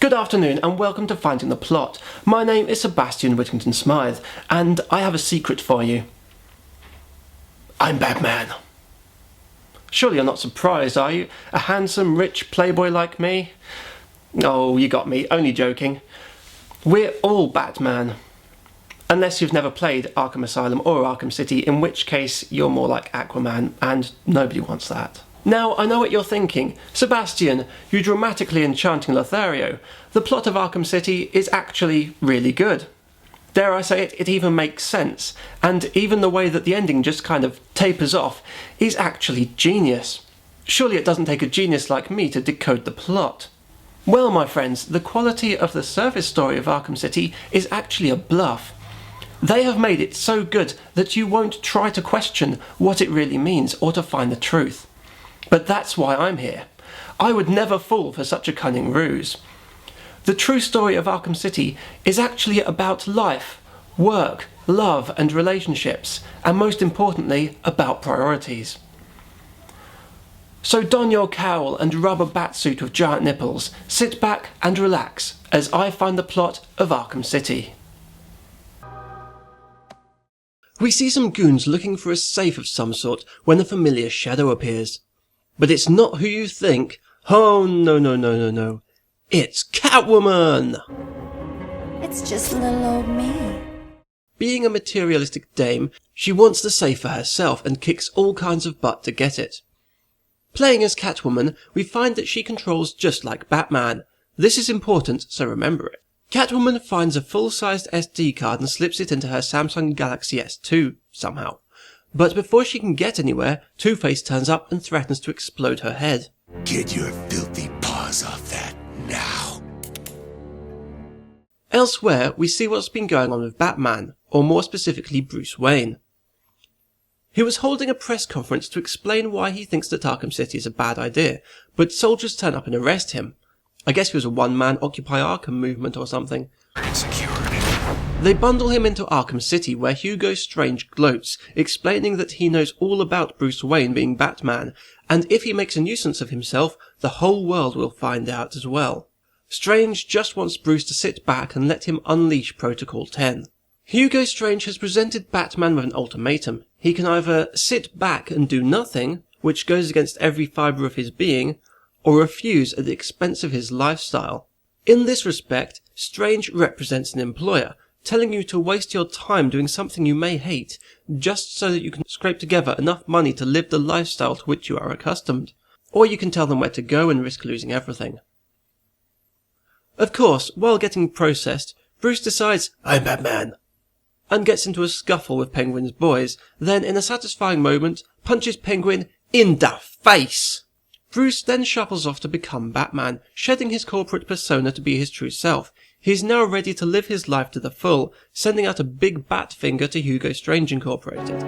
Good afternoon and welcome to Finding the Plot. My name is Sebastian Whittington Smythe and I have a secret for you. I'm Batman. Surely you're not surprised, are you? A handsome, rich playboy like me? Oh, you got me, only joking. We're all Batman. Unless you've never played Arkham Asylum or Arkham City, in which case you're more like Aquaman, and nobody wants that. Now, I know what you're thinking. Sebastian, you dramatically enchanting Lothario. The plot of Arkham City is actually really good. Dare I say it, it even makes sense. And even the way that the ending just kind of tapers off is actually genius. Surely it doesn't take a genius like me to decode the plot. Well, my friends, the quality of the surface story of Arkham City is actually a bluff. They have made it so good that you won't try to question what it really means or to find the truth. But that's why I'm here. I would never fall for such a cunning ruse. The true story of Arkham City is actually about life, work, love and relationships, and most importantly, about priorities. So don your cowl and rubber batsuit with giant nipples, sit back and relax as I find the plot of Arkham City. We see some goons looking for a safe of some sort when a familiar shadow appears. But it's not who you think. Oh, no. It's Catwoman! It's just little old me. Being a materialistic dame, she wants the safe for herself and kicks all kinds of butt to get it. Playing as Catwoman, we find that she controls just like Batman. This is important, so remember it. Catwoman finds a full-sized SD card and slips it into her Samsung Galaxy S2 somehow. But before she can get anywhere, Two-Face turns up and threatens to explode her head. Get your filthy paws off that now. Elsewhere, we see what's been going on with Batman, or more specifically Bruce Wayne. He was holding a press conference to explain why he thinks that Arkham City is a bad idea, but soldiers turn up and arrest him. I guess he was a one-man Occupy Arkham movement or something. They bundle him into Arkham City, where Hugo Strange gloats, explaining that he knows all about Bruce Wayne being Batman, and if he makes a nuisance of himself, the whole world will find out as well. Strange just wants Bruce to sit back and let him unleash Protocol 10. Hugo Strange has presented Batman with an ultimatum. He can either sit back and do nothing, which goes against every fibre of his being, or refuse at the expense of his lifestyle. In this respect, Strange represents an employer, telling you to waste your time doing something you may hate, just so that you can scrape together enough money to live the lifestyle to which you are accustomed. Or you can tell them where to go and risk losing everything. Of course, while getting processed, Bruce decides, I'm Batman, and gets into a scuffle with Penguin's boys, then in a satisfying moment, punches Penguin in the face. Bruce then shuffles off to become Batman, shedding his corporate persona to be his true self. He's now ready to live his life to the full, sending out a big bat finger to Hugo Strange Incorporated.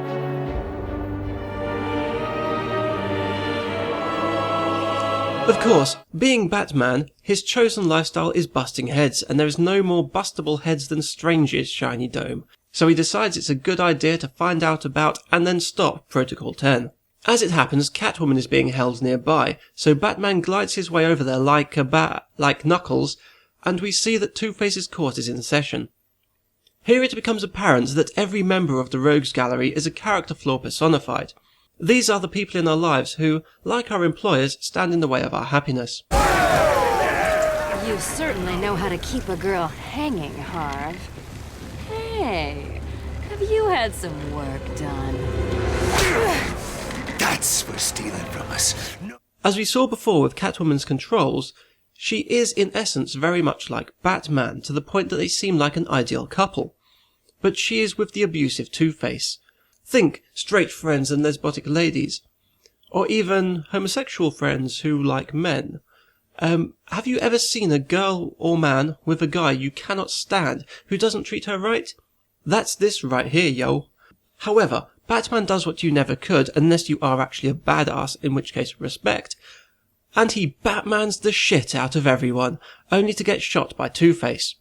Of course, being Batman, his chosen lifestyle is busting heads, and there is no more bustable heads than Strange's shiny dome. So he decides it's a good idea to find out about and then stop Protocol 10. As it happens, Catwoman is being held nearby, so Batman glides his way over there like a bat, like Knuckles, and we see that Two-Face's court is in session. Here it becomes apparent that every member of the Rogues Gallery is a character flaw personified. These are the people in our lives who, like our employers, stand in the way of our happiness. You certainly know how to keep a girl hanging, Harv. Hey, have you had some work done? That's for stealing from us. No. As we saw before with Catwoman's controls, she is in essence very much like Batman, to the point that they seem like an ideal couple. But she is with the abusive Two-Face. Think straight friends and lesbotic ladies. Or even homosexual friends who like men. Have you ever seen a girl or man with a guy you cannot stand who doesn't treat her right? That's this right here, yo. However, Batman does what you never could, unless you are actually a badass, in which case respect. And he Batmans the shit out of everyone, only to get shot by Two-Face.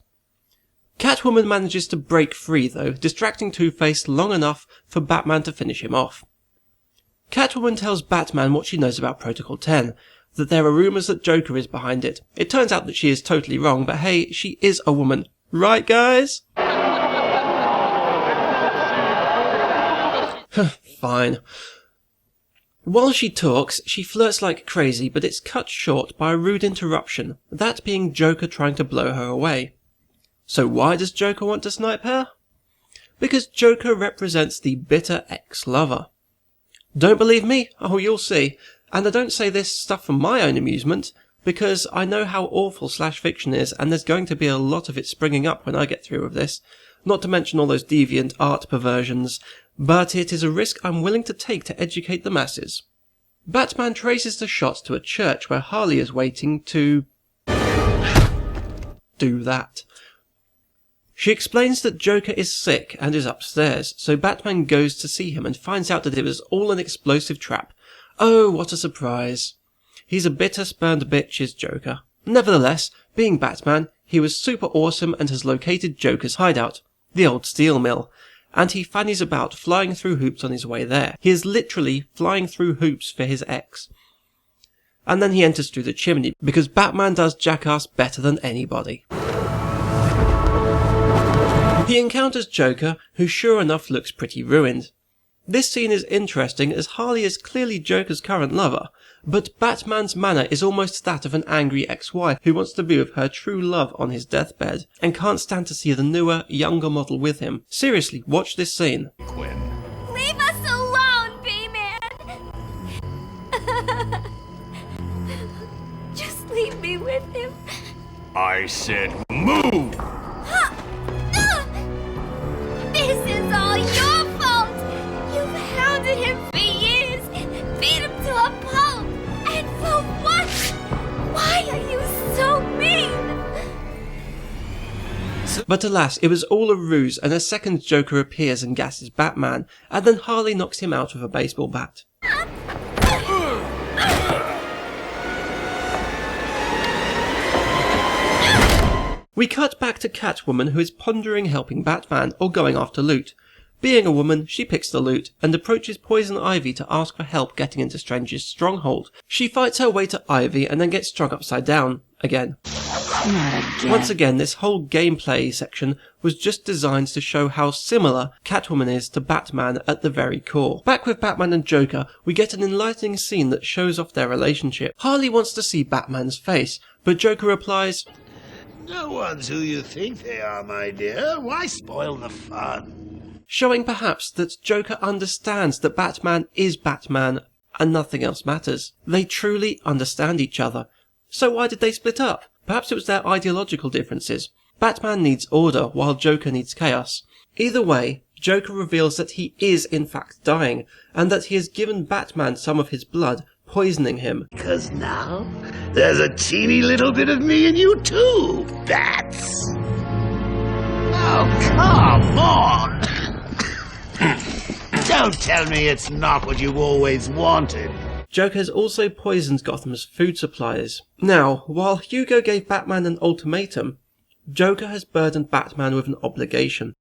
Catwoman manages to break free though, distracting Two-Face long enough for Batman to finish him off. Catwoman tells Batman what she knows about Protocol 10, that there are rumours that Joker is behind it. It turns out that she is totally wrong, but hey, she is a woman. Right, guys? Fine. While she talks, she flirts like crazy, but it's cut short by a rude interruption, that being Joker trying to blow her away. So why does Joker want to snipe her? Because Joker represents the bitter ex-lover. Don't believe me? Oh, you'll see. And I don't say this stuff for my own amusement, because I know how awful slash fiction is, and there's going to be a lot of it springing up when I get through with this, not to mention all those deviant art perversions, but it is a risk I'm willing to take to educate the masses. Batman traces the shots to a church where Harley is waiting to do that. She explains that Joker is sick and is upstairs, so Batman goes to see him and finds out that it was all an explosive trap. Oh, what a surprise. He's a bitter, spurned bitch, is Joker. Nevertheless, being Batman, he was super awesome and has located Joker's hideout, the old steel mill, and he fannies about flying through hoops on his way there. He is literally flying through hoops for his ex. And then he enters through the chimney, because Batman does jackass better than anybody. He encounters Joker, who sure enough looks pretty ruined. This scene is interesting as Harley is clearly Joker's current lover, but Batman's manner is almost that of an angry ex-wife who wants to be with her true love on his deathbed, and can't stand to see the newer, younger model with him. Seriously, watch this scene. Quinn. Leave us alone, B-Man! Just leave me with him. I said move! This is all your fault! You've hounded him for years, beat him to a pulp, and for what? Why are you so mean? But alas, it was all a ruse, and a second Joker appears and gasses Batman, and then Harley knocks him out with a baseball bat. We cut back to Catwoman, who is pondering helping Batman or going after loot. Being a woman, she picks the loot and approaches Poison Ivy to ask for help getting into Strange's stronghold. She fights her way to Ivy and then gets strung upside down again. Once again, this whole gameplay section was just designed to show how similar Catwoman is to Batman at the very core. Back with Batman and Joker, we get an enlightening scene that shows off their relationship. Harley wants to see Batman's face, but Joker replies, No one's who you think they are, my dear. Why spoil the fun? Showing perhaps that Joker understands that Batman is Batman and nothing else matters. They truly understand each other. So why did they split up? Perhaps it was their ideological differences. Batman needs order while Joker needs chaos. Either way, Joker reveals that he is in fact dying, and that he has given Batman some of his blood, poisoning him. Because now, there's a teeny little bit of me in you too, Bats. Oh, come on. Don't tell me it's not what you've always wanted. Joker has also poisoned Gotham's food supplies. Now, while Hugo gave Batman an ultimatum, Joker has burdened Batman with an obligation.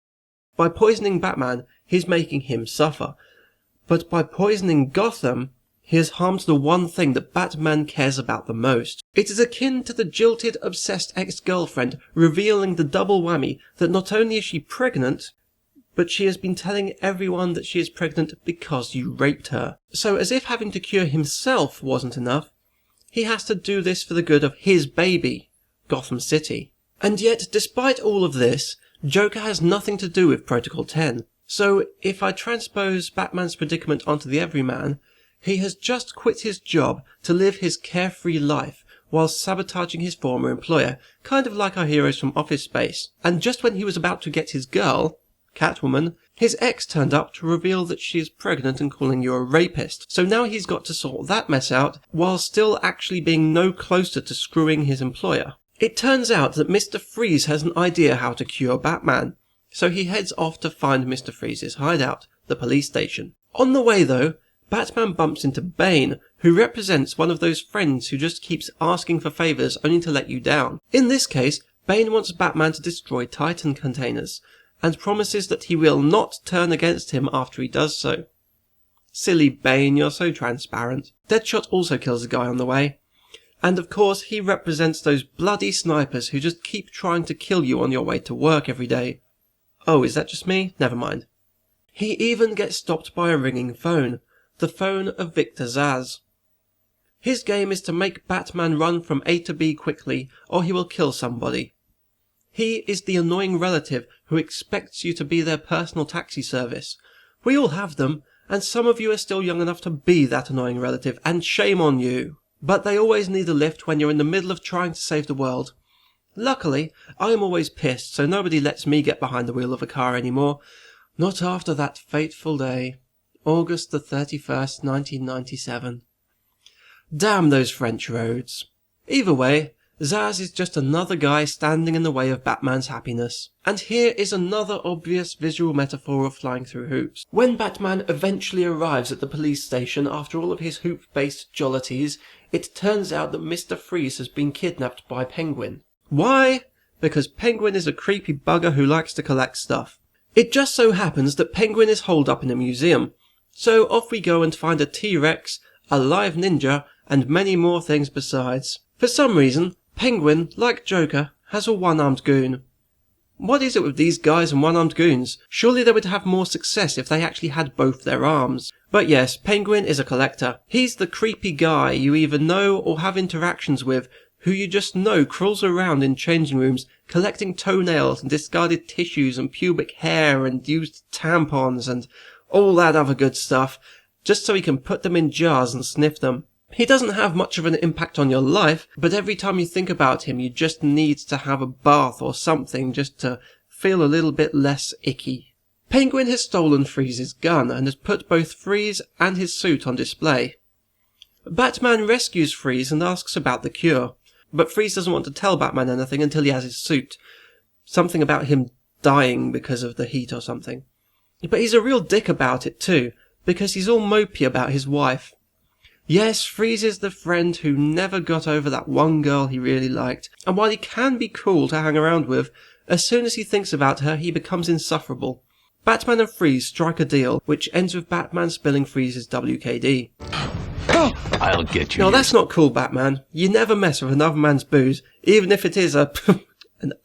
By poisoning Batman, he's making him suffer. But by poisoning Gotham, he has harmed the one thing that Batman cares about the most. It is akin to the jilted, obsessed ex-girlfriend revealing the double whammy that not only is she pregnant, but she has been telling everyone that she is pregnant because you raped her. So as if having to cure himself wasn't enough, he has to do this for the good of his baby, Gotham City. And yet, despite all of this, Joker has nothing to do with Protocol 10. So if I transpose Batman's predicament onto the everyman, he has just quit his job to live his carefree life while sabotaging his former employer, kind of like our heroes from Office Space. And just when he was about to get his girl, Catwoman, his ex turned up to reveal that she is pregnant and calling you a rapist. So now he's got to sort that mess out while still actually being no closer to screwing his employer. It turns out that Mr. Freeze has an idea how to cure Batman, so he heads off to find Mr. Freeze's hideout, the police station. On the way though, Batman bumps into Bane, who represents one of those friends who just keeps asking for favours only to let you down. In this case, Bane wants Batman to destroy Titan containers, and promises that he will not turn against him after he does so. Silly Bane, you're so transparent. Deadshot also kills a guy on the way. And of course, he represents those bloody snipers who just keep trying to kill you on your way to work every day. Oh, is that just me? Never mind. He even gets stopped by a ringing phone. The phone of Victor Zsasz. His game is to make Batman run from A to B quickly, or he will kill somebody. He is the annoying relative who expects you to be their personal taxi service. We all have them, and some of you are still young enough to be that annoying relative, and shame on you. But they always need a lift when you're in the middle of trying to save the world. Luckily, I am always pissed, so nobody lets me get behind the wheel of a car anymore. Not after that fateful day, August the 31st, 1997. Damn those French roads. Either way, Zsasz is just another guy standing in the way of Batman's happiness. And here is another obvious visual metaphor of flying through hoops. When Batman eventually arrives at the police station after all of his hoop-based jollities, it turns out that Mr. Freeze has been kidnapped by Penguin. Why? Because Penguin is a creepy bugger who likes to collect stuff. It just so happens that Penguin is holed up in a museum. So off we go and find a T-Rex, a live ninja, and many more things besides. For some reason, Penguin, like Joker, has a one-armed goon. What is it with these guys and one-armed goons? Surely they would have more success if they actually had both their arms. But yes, Penguin is a collector. He's the creepy guy you either know or have interactions with, who you just know crawls around in changing rooms, collecting toenails and discarded tissues and pubic hair and used tampons and all that other good stuff, just so he can put them in jars and sniff them. He doesn't have much of an impact on your life, but every time you think about him, you just need to have a bath or something just to feel a little bit less icky. Penguin has stolen Freeze's gun and has put both Freeze and his suit on display. Batman rescues Freeze and asks about the cure, but Freeze doesn't want to tell Batman anything until he has his suit. Something about him dying because of the heat or something. But he's a real dick about it too, because he's all mopey about his wife. Yes, Freeze is the friend who never got over that one girl he really liked, and while he can be cool to hang around with, as soon as he thinks about her, he becomes insufferable. Batman and Freeze strike a deal, which ends with Batman spilling Freeze's WKD. I'll get you. Now that's not cool, Batman. You never mess with another man's booze, even if it is an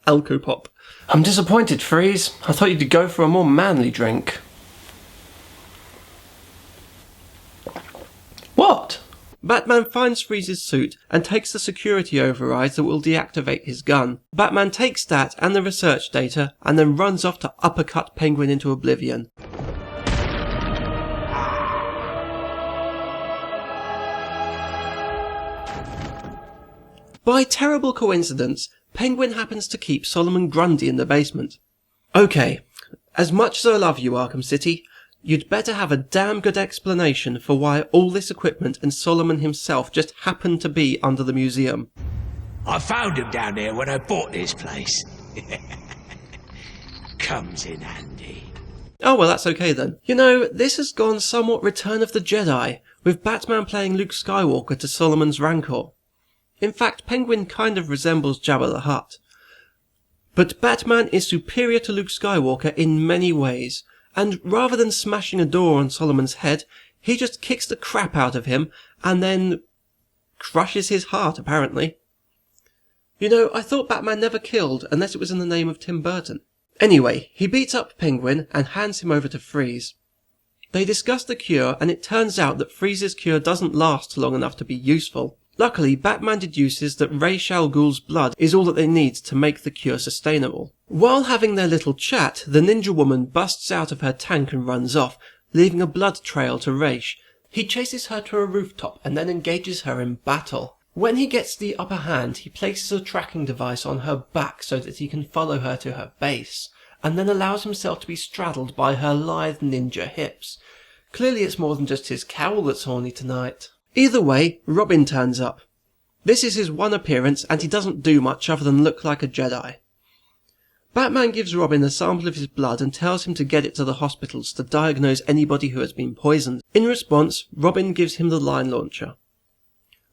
Alcopop. I'm disappointed, Freeze. I thought you'd go for a more manly drink. What? Batman finds Freeze's suit and takes the security overrides that will deactivate his gun. Batman takes that and the research data and then runs off to uppercut Penguin into oblivion. By terrible coincidence, Penguin happens to keep Solomon Grundy in the basement. Okay, as much as I love you, Arkham City, you'd better have a damn good explanation for why all this equipment and Solomon himself just happened to be under the museum. I found him down there when I bought this place. Comes in handy. Oh well, that's okay then. You know, this has gone somewhat Return of the Jedi, with Batman playing Luke Skywalker to Solomon's Rancor. In fact, Penguin kind of resembles Jabba the Hutt. But Batman is superior to Luke Skywalker in many ways, and rather than smashing a door on Solomon's head, he just kicks the crap out of him and then crushes his heart, apparently. You know, I thought Batman never killed unless it was in the name of Tim Burton. Anyway, he beats up Penguin and hands him over to Freeze. They discuss the cure, and it turns out that Freeze's cure doesn't last long enough to be useful. Luckily, Batman deduces that Ra's al Ghul's blood is all that they need to make the cure sustainable. While having their little chat, the ninja woman busts out of her tank and runs off, leaving a blood trail to Ra's. He chases her to a rooftop and then engages her in battle. When he gets the upper hand, he places a tracking device on her back so that he can follow her to her base, and then allows himself to be straddled by her lithe ninja hips. Clearly it's more than just his cowl that's horny tonight. Either way, Robin turns up. This is his one appearance, and he doesn't do much other than look like a Jedi. Batman gives Robin a sample of his blood and tells him to get it to the hospitals to diagnose anybody who has been poisoned. In response, Robin gives him the line launcher.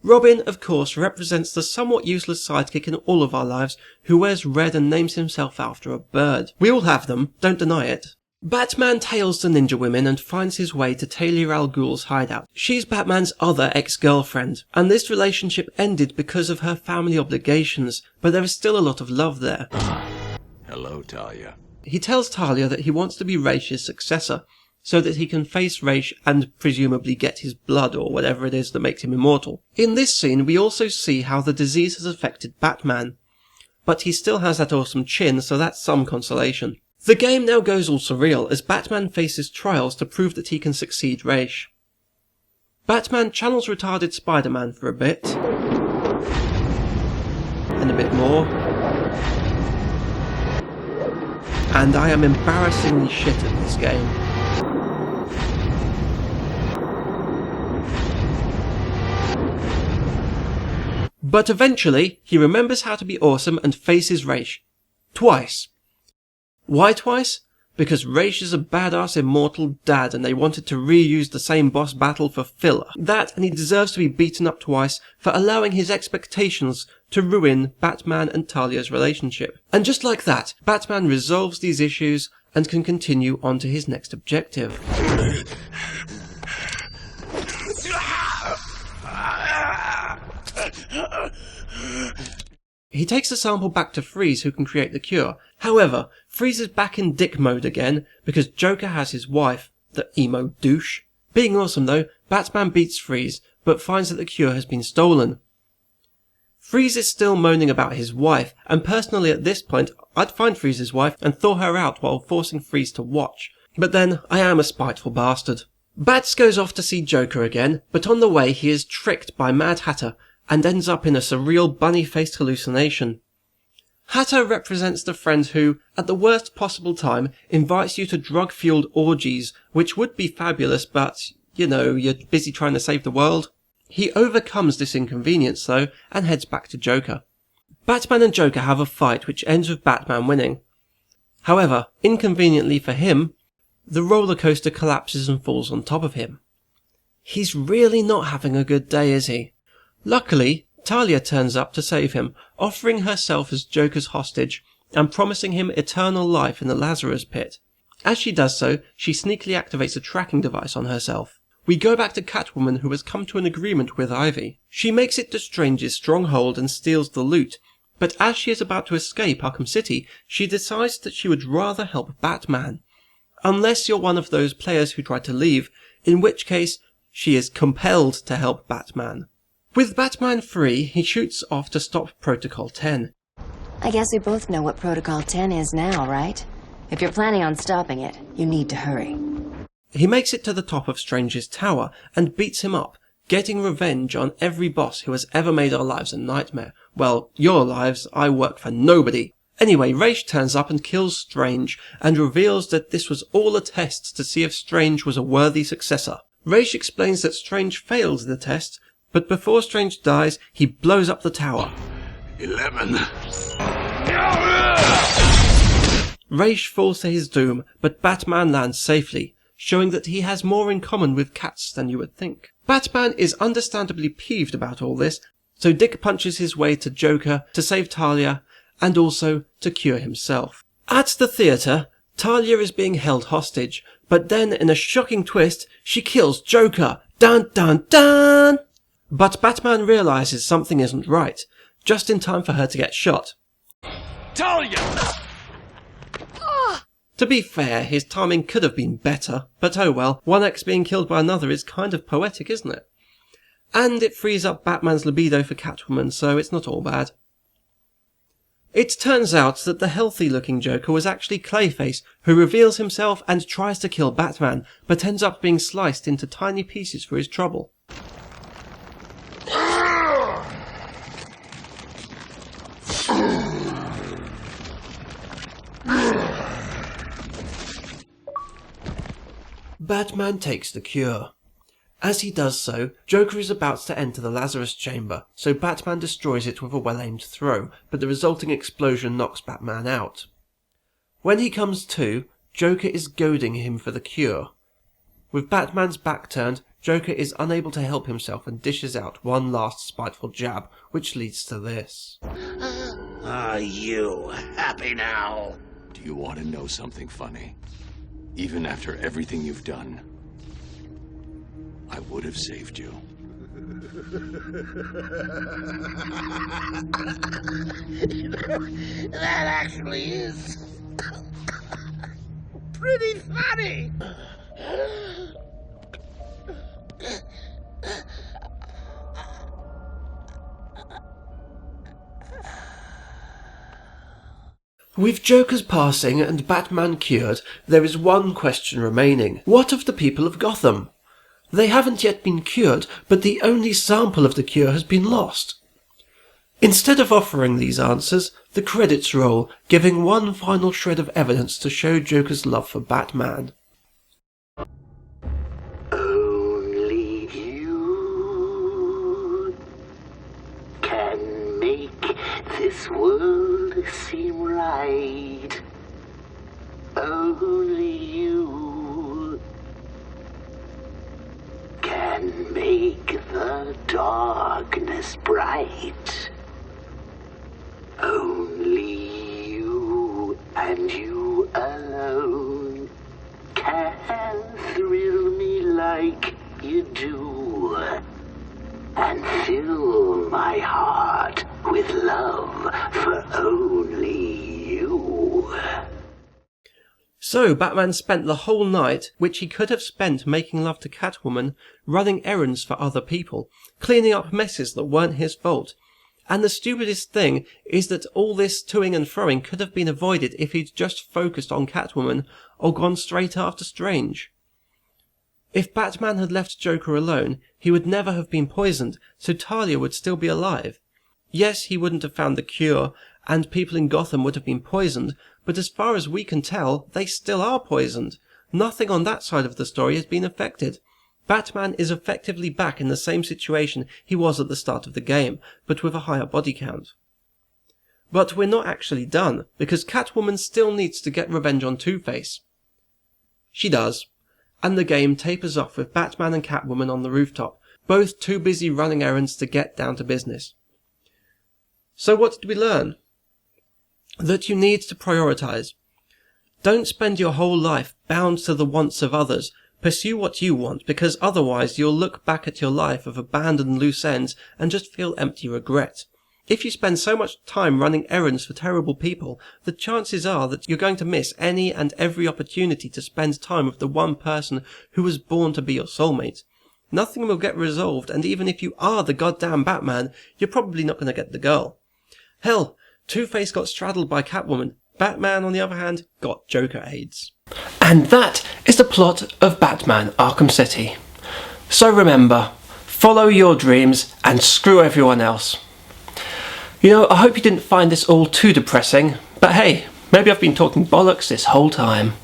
Robin, of course, represents the somewhat useless sidekick in all of our lives who wears red and names himself after a bird. We all have them, don't deny it. Batman tails the ninja women and finds his way to Talia al Ghul's hideout. She's Batman's other ex-girlfriend, and this relationship ended because of her family obligations, but there is still a lot of love there. Hello, Talia. He tells Talia that he wants to be Raish's successor, so that he can face Raish and presumably get his blood or whatever it is that makes him immortal. In this scene, we also see how the disease has affected Batman, but he still has that awesome chin, so that's some consolation. The game now goes all surreal as Batman faces trials to prove that he can succeed Raish. Batman channels retarded Spider-Man for a bit, and a bit more, and I am embarrassingly shit at this game. But eventually, he remembers how to be awesome and faces Raish. Twice. Why twice? Because Raish is a badass immortal dad and they wanted to reuse the same boss battle for filler. That, and he deserves to be beaten up twice for allowing his expectations to ruin Batman and Talia's relationship. And just like that, Batman resolves these issues and can continue on to his next objective. He takes the sample back to Freeze, who can create the cure. However, Freeze is back in dick mode again, because Joker has his wife, the emo douche. Being awesome though, Batman beats Freeze, but finds that the cure has been stolen. Freeze is still moaning about his wife, and personally at this point, I'd find Freeze's wife and thaw her out while forcing Freeze to watch. But then, I am a spiteful bastard. Bats goes off to see Joker again, but on the way he is tricked by Mad Hatter, and ends up in a surreal bunny-faced hallucination. Hatter represents the friend who, at the worst possible time, invites you to drug-fueled orgies, which would be fabulous, but, you know, you're busy trying to save the world. He overcomes this inconvenience, though, and heads back to Joker. Batman and Joker have a fight which ends with Batman winning. However, inconveniently for him, the roller coaster collapses and falls on top of him. He's really not having a good day, is he? Luckily, Talia turns up to save him, offering herself as Joker's hostage and promising him eternal life in the Lazarus pit. As she does so, she sneakily activates a tracking device on herself. We go back to Catwoman, who has come to an agreement with Ivy. She makes it to Strange's stronghold and steals the loot, but as she is about to escape Arkham City, she decides that she would rather help Batman. Unless you're one of those players who try to leave, in which case she is compelled to help Batman. With Batman free, he shoots off to stop Protocol 10. I guess we both know what Protocol 10 is now, right? If you're planning on stopping it, you need to hurry. He makes it to the top of Strange's tower and beats him up, getting revenge on every boss who has ever made our lives a nightmare. Well, your lives, I work for nobody. Anyway, Raish turns up and kills Strange, and reveals that this was all a test to see if Strange was a worthy successor. Raish explains that Strange failed the test, but before Strange dies, he blows up the tower. 11. Raish falls to his doom, but Batman lands safely, showing that he has more in common with cats than you would think. Batman is understandably peeved about all this, so Dick punches his way to Joker to save Talia, and also to cure himself. At the theatre, Talia is being held hostage, but then in a shocking twist, she kills Joker. Dun dun dun! But Batman realises something isn't right, just in time for her to get shot. Talia! To be fair, his timing could have been better, but oh well, one ex being killed by another is kind of poetic, isn't it? And it frees up Batman's libido for Catwoman, so it's not all bad. It turns out that the healthy-looking Joker was actually Clayface, who reveals himself and tries to kill Batman, but ends up being sliced into tiny pieces for his trouble. Batman takes the cure. As he does so, Joker is about to enter the Lazarus chamber, so Batman destroys it with a well-aimed throw, but the resulting explosion knocks Batman out. When he comes to, Joker is goading him for the cure. With Batman's back turned, Joker is unable to help himself and dishes out one last spiteful jab, which leads to this. Are you happy now? Do you want to know something funny? Even after everything you've done, I would have saved you. That actually is pretty funny. With Joker's passing and Batman cured, there is one question remaining. What of the people of Gotham? They haven't yet been cured, but the only sample of the cure has been lost. Instead of offering these answers, the credits roll, giving one final shred of evidence to show Joker's love for Batman. Only you can make this world seem right. Only you can make the darkness bright. Only you and you alone can thrill me like you do, and fill my heart with love for only you. So Batman spent the whole night, which he could have spent making love to Catwoman, running errands for other people, cleaning up messes that weren't his fault. And the stupidest thing is that all this toing and froing could have been avoided if he'd just focused on Catwoman or gone straight after Strange. If Batman had left Joker alone, he would never have been poisoned, so Talia would still be alive. Yes, he wouldn't have found the cure, and people in Gotham would have been poisoned, but as far as we can tell, they still are poisoned. Nothing on that side of the story has been affected. Batman is effectively back in the same situation he was at the start of the game, but with a higher body count. But we're not actually done, because Catwoman still needs to get revenge on Two-Face. She does, and the game tapers off with Batman and Catwoman on the rooftop, both too busy running errands to get down to business. So what did we learn? That you need to prioritise. Don't spend your whole life bound to the wants of others. Pursue what you want, because otherwise you'll look back at your life of abandoned loose ends and just feel empty regret. If you spend so much time running errands for terrible people, the chances are that you're going to miss any and every opportunity to spend time with the one person who was born to be your soulmate. Nothing will get resolved, and even if you are the goddamn Batman, you're probably not going to get the girl. Hell, Two-Face got straddled by Catwoman. Batman, on the other hand, got Joker AIDS. And that is the plot of Batman Arkham City. So remember, follow your dreams and screw everyone else. You know, I hope you didn't find this all too depressing, but hey, maybe I've been talking bollocks this whole time.